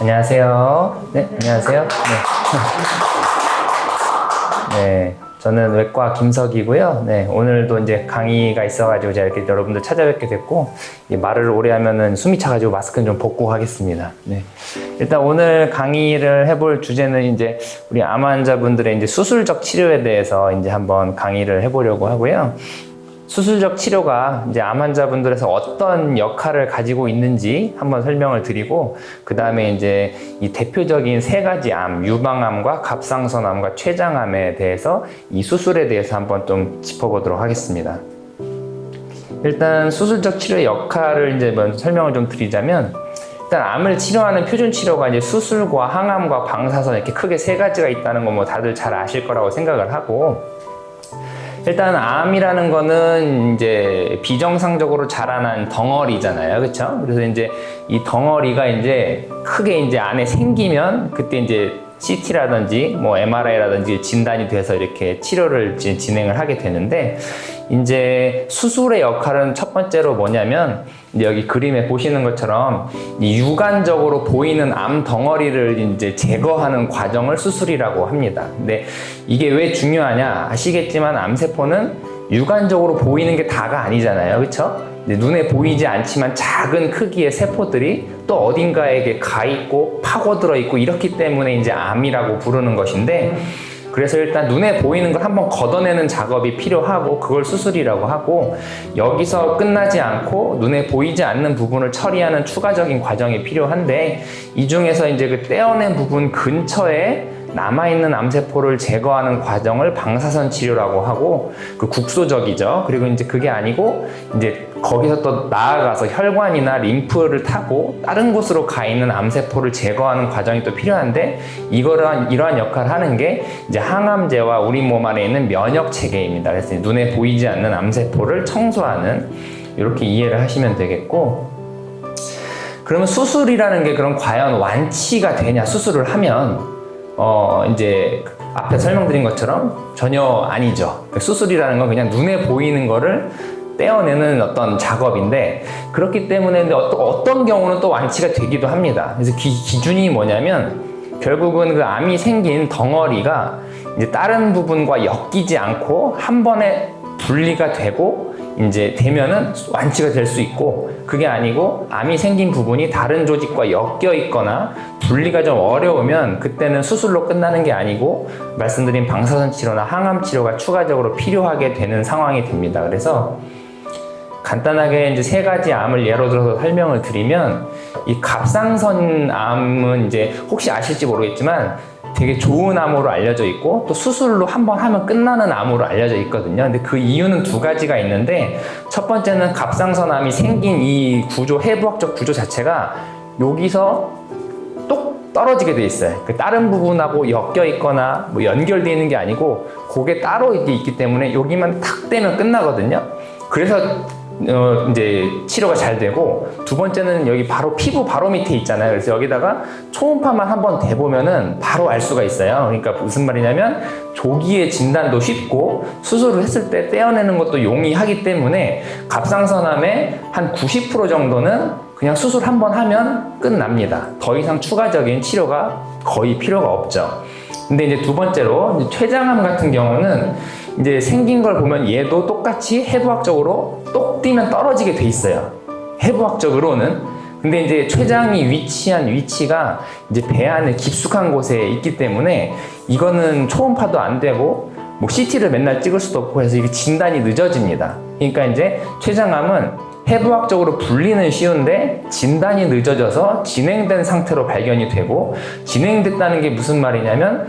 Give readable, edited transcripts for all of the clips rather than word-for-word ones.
안녕하세요. 네, 안녕하세요. 네. 네, 저는 외과 김석이고요. 네, 오늘도 이제 강의가 있어가지고 제가 이렇게 여러분들 찾아뵙게 됐고, 말을 오래 하면은 숨이 차가지고 마스크는 좀 벗고 하겠습니다. 네. 일단 오늘 강의를 해볼 주제는 이제 우리 암 환자분들의 이제 수술적 치료에 대해서 이제 한번 강의를 해보려고 하고요. 수술적 치료가 이제 암 환자분들에서 어떤 역할을 가지고 있는지 한번 설명을 드리고, 그 다음에 이제 이 대표적인 세 가지 암, 유방암과 갑상선암과 췌장암에 대해서 이 수술에 대해서 한번 좀 짚어보도록 하겠습니다. 일단 수술적 치료의 역할을 이제 먼저 설명을 좀 드리자면, 일단 암을 치료하는 표준 치료가 이제 수술과 항암과 방사선 이렇게 크게 세 가지가 있다는 거 뭐 다들 잘 아실 거라고 생각을 하고, 일단 암이라는 거는 이제 비정상적으로 자라난 덩어리잖아요, 그렇죠? 그래서 이제 이 덩어리가 이제 크게 이제 안에 생기면 그때 이제 CT라든지 뭐 MRI라든지 진단이 돼서 이렇게 치료를 진행을 하게 되는데, 이제 수술의 역할은 첫 번째로 뭐냐면, 이제 여기 그림에 보시는 것처럼 이 육안적으로 보이는 암 덩어리를 이제 제거하는 과정을 수술이라고 합니다. 근데 이게 왜 중요하냐? 아시겠지만 암세포는 육안적으로 보이는 게 다가 아니잖아요, 그렇죠? 눈에 보이지 않지만 작은 크기의 세포들이 또 어딘가에 가 있고 파고들어 있고 이렇기 때문에 이제 암이라고 부르는 것인데, 그래서 일단 눈에 보이는 걸 한번 걷어내는 작업이 필요하고 그걸 수술이라고 하고, 여기서 끝나지 않고 눈에 보이지 않는 부분을 처리하는 추가적인 과정이 필요한데, 이 중에서 이제 그 떼어낸 부분 근처에 남아있는 암세포를 제거하는 과정을 방사선 치료라고 하고, 그 국소적이죠. 그리고 이제 그게 아니고 이제 거기서 또 나아가서 혈관이나 림프를 타고 다른 곳으로 가 있는 암세포를 제거하는 과정이 또 필요한데, 이러한 역할을 하는 게 이제 항암제와 우리 몸 안에 있는 면역 체계입니다. 그래서 눈에 보이지 않는 암세포를 청소하는, 이렇게 이해를 하시면 되겠고, 그러면 수술이라는 게 그럼 과연 완치가 되냐? 수술을 하면 이제 앞에 설명드린 것처럼 전혀 아니죠. 수술이라는 건 그냥 눈에 보이는 거를 떼어내는 어떤 작업인데, 그렇기 때문에 어떤 경우는 또 완치가 되기도 합니다. 그래서 기준이 뭐냐면, 결국은 그 암이 생긴 덩어리가 이제 다른 부분과 엮이지 않고 한 번에 분리가 되고 이제 되면은 완치가 될 수 있고, 그게 아니고 암이 생긴 부분이 다른 조직과 엮여 있거나 분리가 좀 어려우면 그때는 수술로 끝나는 게 아니고 말씀드린 방사선 치료나 항암 치료가 추가적으로 필요하게 되는 상황이 됩니다. 그래서 간단하게 이제 세 가지 암을 예로 들어서 설명을 드리면, 이 갑상선 암은 이제 혹시 아실지 모르겠지만 되게 좋은 암으로 알려져 있고, 또 수술로 한번 하면 끝나는 암으로 알려져 있거든요. 근데 그 이유는 두 가지가 있는데, 첫 번째는 갑상선암이 생긴 이 구조, 해부학적 구조 자체가 여기서 똑 떨어지게 돼 있어요. 그 다른 부분하고 엮여 있거나 뭐 연결되어 있는 게 아니고 그게 따로 있기 때문에 여기만 탁 떼면 끝나거든요. 그래서 이제 치료가 잘 되고, 두 번째는 여기 바로 피부 바로 밑에 있잖아요. 그래서 여기다가 초음파만 한번 대보면은 바로 알 수가 있어요. 그러니까 무슨 말이냐면, 조기의 진단도 쉽고 수술을 했을 때 떼어내는 것도 용이하기 때문에 갑상선암의 한 90% 정도는 그냥 수술 한번 하면 끝납니다. 더 이상 추가적인 치료가 거의 필요가 없죠. 근데 이제 두 번째로 췌장암 같은 경우는 이제 생긴 걸 보면 얘도 똑같이 해부학적으로 똑 띄면 떨어지게 돼 있어요. 해부학적으로는. 근데 이제 췌장이 위치한 위치가 이제 배 안에 깊숙한 곳에 있기 때문에 이거는 초음파도 안 되고 뭐 CT를 맨날 찍을 수도 없고 해서 이게 진단이 늦어집니다. 그러니까 이제 췌장암은 해부학적으로 분리는 쉬운데 진단이 늦어져서 진행된 상태로 발견이 되고, 진행됐다는 게 무슨 말이냐면,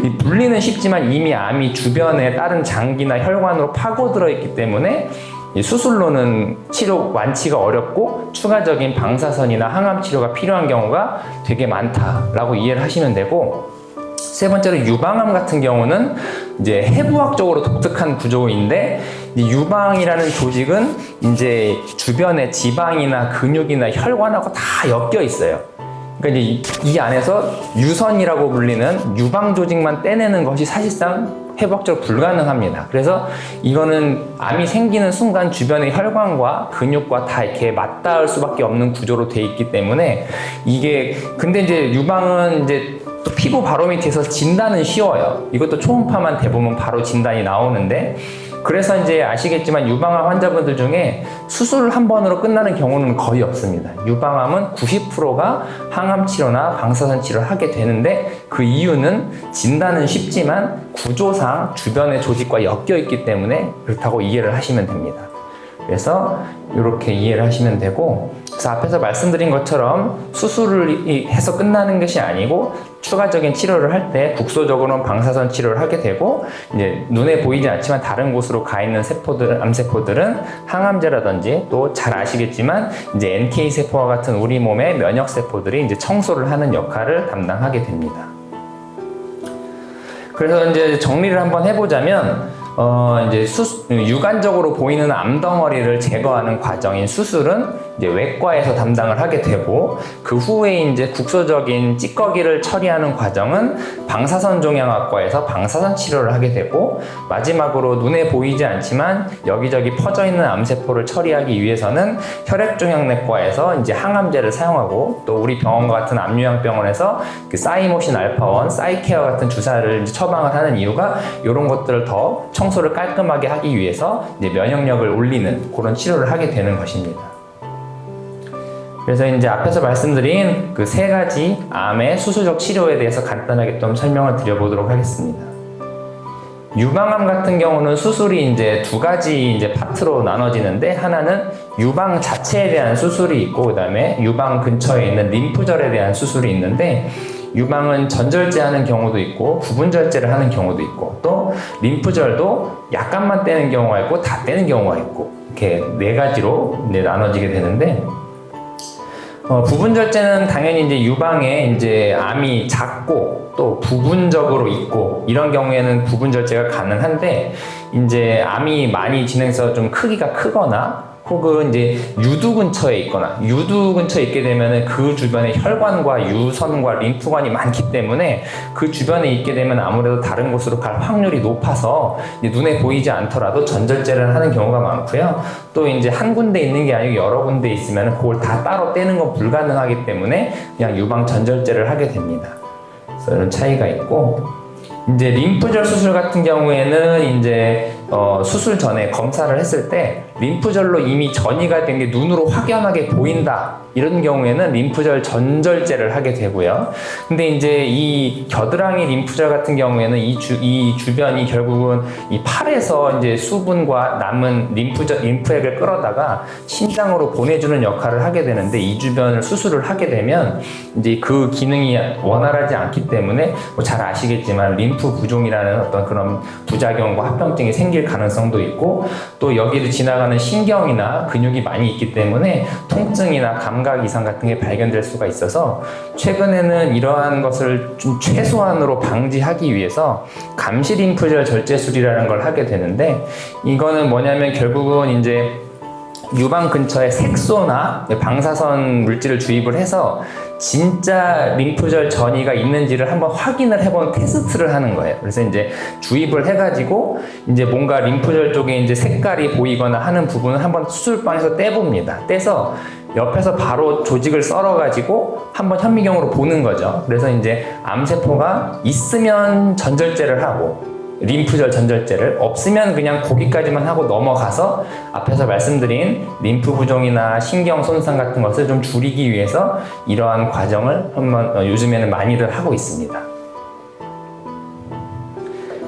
이 분리는 쉽지만 이미 암이 주변에 다른 장기나 혈관으로 파고들어 있기 때문에 이 수술로는 치료 완치가 어렵고 추가적인 방사선이나 항암 치료가 필요한 경우가 되게 많다라고 이해를 하시면 되고, 세 번째로 유방암 같은 경우는 이제 해부학적으로 독특한 구조인데, 이 유방이라는 조직은 이제 주변에 지방이나 근육이나 혈관하고 다 엮여 있어요. 그러니까 이제 이 안에서 유선이라고 불리는 유방 조직만 떼내는 것이 사실상 회복적으로 불가능합니다. 그래서 이거는 암이 생기는 순간 주변의 혈관과 근육과 다 이렇게 맞닿을 수밖에 없는 구조로 돼 있기 때문에 이게 근데 이제 유방은 이제 또 피부 바로미터에서 진단은 쉬워요. 이것도 초음파만 대보면 바로 진단이 나오는데 그래서 이제 아시겠지만 유방암 환자분들 중에 수술 한 번으로 끝나는 경우는 거의 없습니다. 유방암은 90%가 항암 치료나 방사선 치료를 하게 되는데 그 이유는 진단은 쉽지만 구조상 주변의 조직과 엮여 있기 때문에 그렇다고 이해를 하시면 됩니다. 그래서 이렇게 이해를 하시면 되고 그래서 앞에서 말씀드린 것처럼 수술을 해서 끝나는 것이 아니고 추가적인 치료를 할 때 국소적으로는 방사선 치료를 하게 되고 이제 눈에 보이지 않지만 다른 곳으로 가 있는 세포들, 암세포들은 항암제라든지 또 잘 아시겠지만 이제 NK 세포와 같은 우리 몸의 면역 세포들이 이제 청소를 하는 역할을 담당하게 됩니다. 그래서 이제 정리를 한번 해보자면 이제 육안적으로 보이는 암덩어리를 제거하는 과정인 수술은 이제 외과에서 담당을 하게 되고 그 후에 이제 국소적인 찌꺼기를 처리하는 과정은 방사선 종양학과에서 방사선 치료를 하게 되고 마지막으로 눈에 보이지 않지만 여기저기 퍼져 있는 암세포를 처리하기 위해서는 혈액종양내과에서 이제 항암제를 사용하고 또 우리 병원과 같은 암요양병원에서 그 사이모신 알파1, 사이케어 같은 주사를 이제 처방을 하는 이유가 이런 것들을 더 청소를 깔끔하게 하기 위해서 이제 면역력을 올리는 그런 치료를 하게 되는 것입니다. 그래서 이제 앞에서 말씀드린 그 세 가지 암의 수술적 치료에 대해서 간단하게 좀 설명을 드려보도록 하겠습니다. 유방암 같은 경우는 수술이 이제 두 가지 이제 파트로 나눠지는데 하나는 유방 자체에 대한 수술이 있고 그다음에 유방 근처에 있는 림프절에 대한 수술이 있는데 유방은 전절제 하는 경우도 있고 부분절제를 하는 경우도 있고 또 림프절도 약간만 떼는 경우가 있고 다 떼는 경우가 있고 이렇게 네 가지로 이제 나눠지게 되는데 부분절제는 당연히 이제 유방에 이제 암이 작고 또 부분적으로 있고 이런 경우에는 부분절제가 가능한데 이제 암이 많이 진행해서 좀 크기가 크거나 혹은 이제 유두 근처에 있거나 유두 근처에 있게 되면 그 주변에 혈관과 유선과 림프관이 많기 때문에 그 주변에 있게 되면 아무래도 다른 곳으로 갈 확률이 높아서 눈에 보이지 않더라도 전절제를 하는 경우가 많고요. 또 이제 한 군데 있는 게 아니고 여러 군데 있으면 그걸 다 따로 떼는 건 불가능하기 때문에 그냥 유방 전절제를 하게 됩니다. 그래서 이런 차이가 있고 이제 림프절 수술 같은 경우에는 이제 수술 전에 검사를 했을 때 림프절로 이미 전이가 된 게 눈으로 확연하게 보인다 이런 경우에는 림프절 전절제를 하게 되고요. 근데 이제 이 겨드랑이 림프절 같은 경우에는 이 주변이 결국은 이 팔에서 이제 수분과 남은 림프액을 끌어다가 심장으로 보내주는 역할을 하게 되는데 이 주변을 수술을 하게 되면 이제 그 기능이 원활하지 않기 때문에 뭐 잘 아시겠지만 림프 부종이라는 어떤 그런 부작용과 합병증이 생길 가능성도 있고 또 여기를 지나가는 신경이나 근육이 많이 있기 때문에 통증이나 감각 이상 같은 게 발견될 수가 있어서 최근에는 이러한 것을 좀 최소한으로 방지하기 위해서 감시림프절 절제술이라는 걸 하게 되는데 이거는 뭐냐면 결국은 이제 유방 근처에 색소나 방사선 물질을 주입을 해서 진짜 림프절 전이가 있는지를 한번 확인을 해보는 테스트를 하는 거예요. 그래서 이제 주입을 해가지고 이제 뭔가 림프절 쪽에 이제 색깔이 보이거나 하는 부분을 한번 수술방에서 떼봅니다. 떼서 옆에서 바로 조직을 썰어가지고 한번 현미경으로 보는 거죠. 그래서 이제 암세포가 있으면 전절제를 하고 림프절 전절제를 없으면 그냥 거기까지만 하고 넘어가서 앞에서 말씀드린 림프 부종이나 신경 손상 같은 것을 좀 줄이기 위해서 이러한 과정을 한번 요즘에는 많이들 하고 있습니다.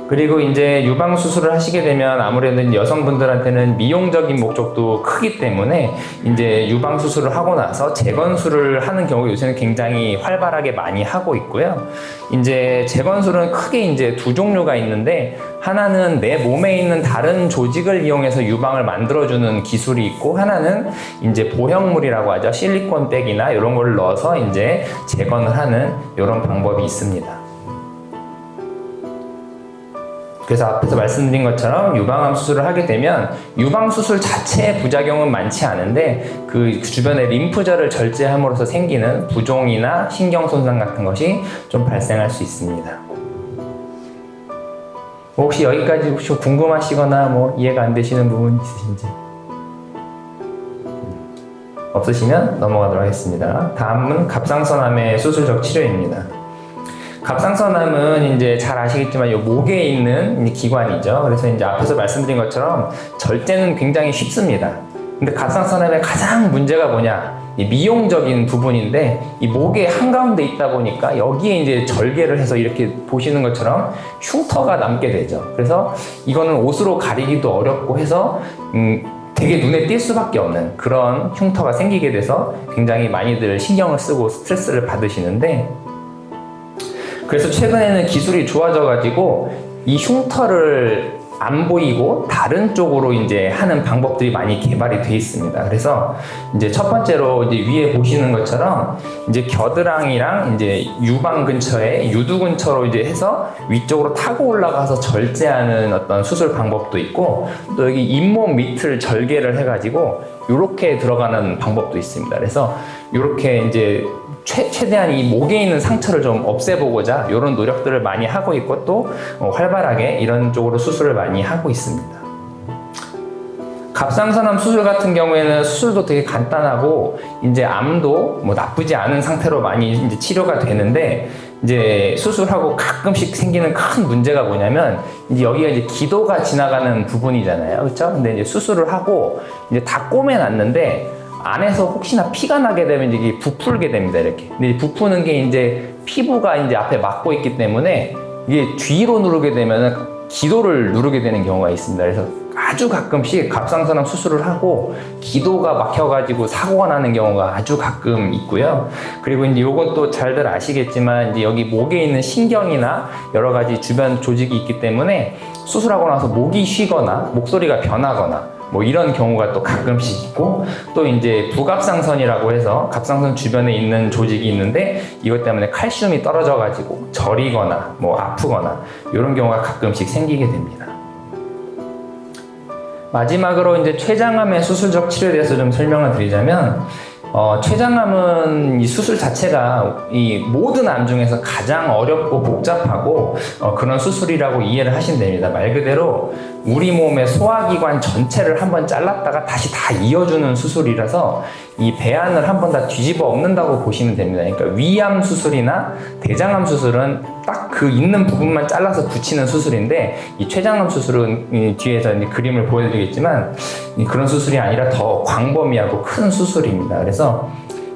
그리고 이제 유방 수술을 하시게 되면 아무래도 여성분들한테는 미용적인 목적도 크기 때문에 이제 유방 수술을 하고 나서 재건술을 하는 경우 요새는 굉장히 활발하게 많이 하고 있고요. 이제 재건술은 크게 이제 두 종류가 있는데 하나는 내 몸에 있는 다른 조직을 이용해서 유방을 만들어주는 기술이 있고 하나는 이제 보형물이라고 하죠. 실리콘백이나 이런 걸 넣어서 이제 재건을 하는 이런 방법이 있습니다. 그래서 앞에서 말씀드린 것처럼 유방암 수술을 하게 되면 유방 수술 자체의 부작용은 많지 않은데 그 주변의 림프절을 절제함으로써 생기는 부종이나 신경 손상 같은 것이 좀 발생할 수 있습니다. 혹시 여기까지 혹시 궁금하시거나 뭐 이해가 안 되시는 부분 있으신지? 없으시면 넘어가도록 하겠습니다. 다음은 갑상선암의 수술적 치료입니다. 갑상선암은 이제 잘 아시겠지만 이 목에 있는 기관이죠. 그래서 이제 앞에서 말씀드린 것처럼 절제는 굉장히 쉽습니다. 근데 갑상선암의 가장 문제가 뭐냐? 이 미용적인 부분인데 이 목의 한가운데 있다 보니까 여기에 이제 절개를 해서 이렇게 보시는 것처럼 흉터가 남게 되죠. 그래서 이거는 옷으로 가리기도 어렵고 해서 되게 눈에 띌 수밖에 없는 그런 흉터가 생기게 돼서 굉장히 많이들 신경을 쓰고 스트레스를 받으시는데, 그래서 최근에는 기술이 좋아져 가지고 이 흉터를 안 보이고 다른 쪽으로 이제 하는 방법들이 많이 개발이 돼 있습니다. 그래서 이제 첫 번째로 이제 위에 보시는 것처럼 이제 겨드랑이랑 이제 유방 근처에 유두 근처로 이제 해서 위쪽으로 타고 올라가서 절제하는 어떤 수술 방법도 있고, 또 여기 잇몸 밑을 절개를 해가지고 이렇게 들어가는 방법도 있습니다. 그래서 이렇게 이제 최대한 이 목에 있는 상처를 좀 없애보고자 이런 노력들을 많이 하고 있고, 또 활발하게 이런 쪽으로 수술을 많이 하고 있습니다. 갑상선암 수술 같은 경우에는 수술도 되게 간단하고 이제 암도 뭐 나쁘지 않은 상태로 많이 이제 치료가 되는데, 이제 수술하고 가끔씩 생기는 큰 문제가 뭐냐면 이제 여기가 이제 기도가 지나가는 부분이잖아요, 그렇죠? 근데 이제 수술을 하고 이제 다 꼬매놨는데 안에서 혹시나 피가 나게 되면 이게 부풀게 됩니다, 이렇게. 근데 부푸는 게 이제 피부가 이제 앞에 막고 있기 때문에 이게 뒤로 누르게 되면 기도를 누르게 되는 경우가 있습니다. 그래서 아주 가끔씩 갑상선암 수술을 하고 기도가 막혀가지고 사고가 나는 경우가 아주 가끔 있고요. 그리고 이제 요건 또 잘들 아시겠지만 이제 여기 목에 있는 신경이나 여러 가지 주변 조직이 있기 때문에 수술하고 나서 목이 쉬거나 목소리가 변하거나 뭐 이런 경우가 또 가끔씩 있고, 또 이제 부갑상선이라고 해서 갑상선 주변에 있는 조직이 있는데 이것 때문에 칼슘이 떨어져 가지고 저리거나 뭐 아프거나 이런 경우가 가끔씩 생기게 됩니다. 마지막으로 이제 췌장암의 수술적 치료에 대해서 좀 설명을 드리자면, 췌장암은 이 수술 자체가 이 모든 암 중에서 가장 어렵고 복잡하고 그런 수술이라고 이해를 하시면 됩니다. 말 그대로 우리 몸의 소화기관 전체를 한번 잘랐다가 다시 다 이어주는 수술이라서 이 배안을 한번 다 뒤집어 엎는다고 보시면 됩니다. 그러니까 위암 수술이나 대장암 수술은 딱 그 있는 부분만 잘라서 붙이는 수술인데, 이 췌장암 수술은 뒤에서 이제 그림을 보여드리겠지만 그런 수술이 아니라 더 광범위하고 큰 수술입니다. 그래서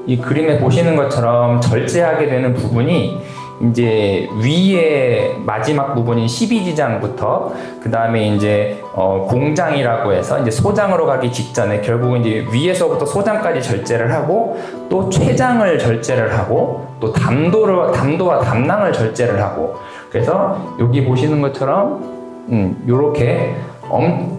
이 그림에 보시는 것처럼 절제하게 되는 부분이 이제 위에 마지막 부분인 12지장부터 그 다음에 이제 공장이라고 해서 이제 소장으로 가기 직전에 결국은 이제 위에서부터 소장까지 절제를 하고, 또 췌장을 절제를 하고, 또 담도와 담낭을 절제를 하고, 그래서 여기 보시는 것처럼 요렇게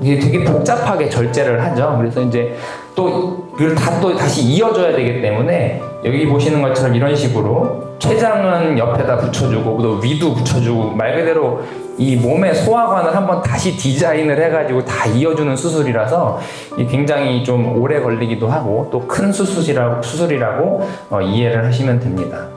되게 복잡하게 절제를 하죠. 그래서 이제 또 그걸 또 다시 이어줘야 되기 때문에 여기 보시는 것처럼 이런 식으로 췌장은 옆에다 붙여주고 또 위도 붙여주고, 말 그대로 이 몸의 소화관을 한번 다시 디자인을 해가지고 다 이어주는 수술이라서 굉장히 좀 오래 걸리기도 하고 또 큰 수술이라고 이해를 하시면 됩니다.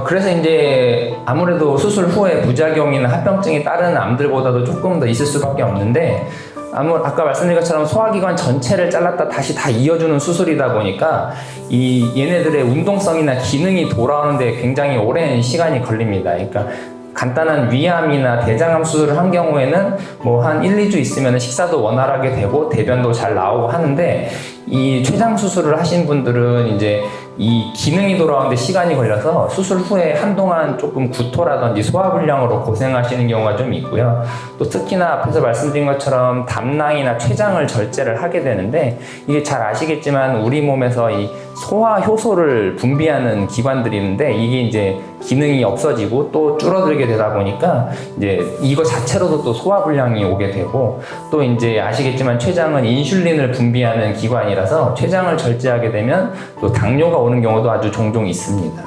그래서 이제 아무래도 수술 후에 부작용이나 합병증이 다른 암들보다도 조금 더 있을 수밖에 없는데, 아까 말씀드린 것처럼 소화기관 전체를 잘랐다 다시 다 이어주는 수술이다 보니까 이 얘네들의 운동성이나 기능이 돌아오는데 굉장히 오랜 시간이 걸립니다. 그러니까 간단한 위암이나 대장암 수술을 한 경우에는 뭐 한 1, 2주 있으면 식사도 원활하게 되고 대변도 잘 나오고 하는데, 이 췌장 수술을 하신 분들은 이제 이 기능이 돌아오는데 시간이 걸려서 수술 후에 한동안 조금 구토라든지 소화불량으로 고생하시는 경우가 좀 있고요. 또 특히나 앞에서 말씀드린 것처럼 담낭이나 췌장을 절제를 하게 되는데, 이게 잘 아시겠지만 우리 몸에서 이 소화 효소를 분비하는 기관들이 있는데 이게 이제 기능이 없어지고 또 줄어들게 되다 보니까 이제 이거 자체로도 또 소화불량이 오게 되고, 또 이제 아시겠지만 췌장은 인슐린을 분비하는 기관이라서 췌장을 절제하게 되면 또 당뇨가 오는 경우도 아주 종종 있습니다.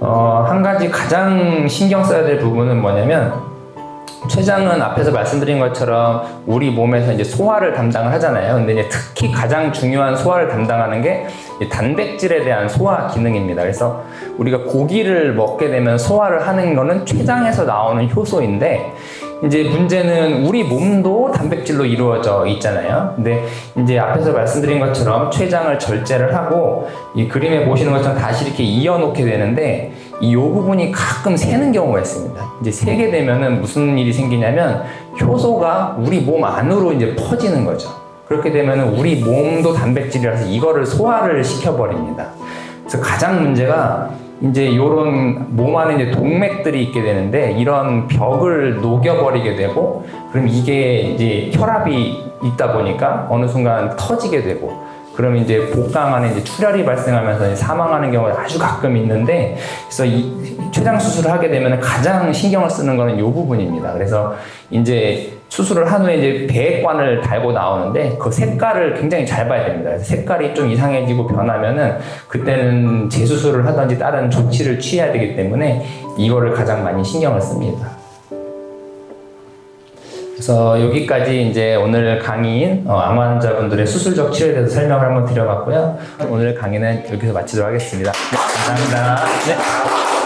한 가지 가장 신경 써야 될 부분은 뭐냐면, 췌장은 앞에서 말씀드린 것처럼 우리 몸에서 이제 소화를 담당을 하잖아요. 근데 이제 특히 가장 중요한 소화를 담당하는 게 단백질에 대한 소화 기능입니다. 그래서 우리가 고기를 먹게 되면 소화를 하는 거는 췌장에서 나오는 효소인데, 이제 문제는 우리 몸도 단백질로 이루어져 있잖아요. 근데 이제 앞에서 말씀드린 것처럼 췌장을 절제를 하고 이 그림에 보시는 것처럼 다시 이렇게 이어놓게 되는데, 이 부분이 가끔 새는 경우가 있습니다. 이제 새게 되면은 무슨 일이 생기냐면 효소가 우리 몸 안으로 이제 퍼지는 거죠. 그렇게 되면은 우리 몸도 단백질이라서 이거를 소화를 시켜버립니다. 그래서 가장 문제가 이제 요런 몸 안에 이제 동맥들이 있게 되는데, 이런 벽을 녹여버리게 되고, 그럼 이게 이제 혈압이 있다 보니까 어느 순간 터지게 되고, 그러면 이제 복강 안에 이제 출혈이 발생하면서 이제 사망하는 경우가 아주 가끔 있는데, 그래서 이 췌장 수술을 하게 되면 가장 신경을 쓰는 거는 이 부분입니다. 그래서 이제 수술을 한 후에 이제 배액관을 달고 나오는데 그 색깔을 굉장히 잘 봐야 됩니다. 그래서 색깔이 좀 이상해지고 변하면은 그때는 재수술을 하든지 다른 조치를 취해야 되기 때문에 이거를 가장 많이 신경을 씁니다. 그래서 여기까지 이제 오늘 강의인 암 환자분들의 수술적 치료에 대해서 설명을 한번 드려봤고요. 오늘 강의는 여기서 마치도록 하겠습니다. 네, 감사합니다. 네.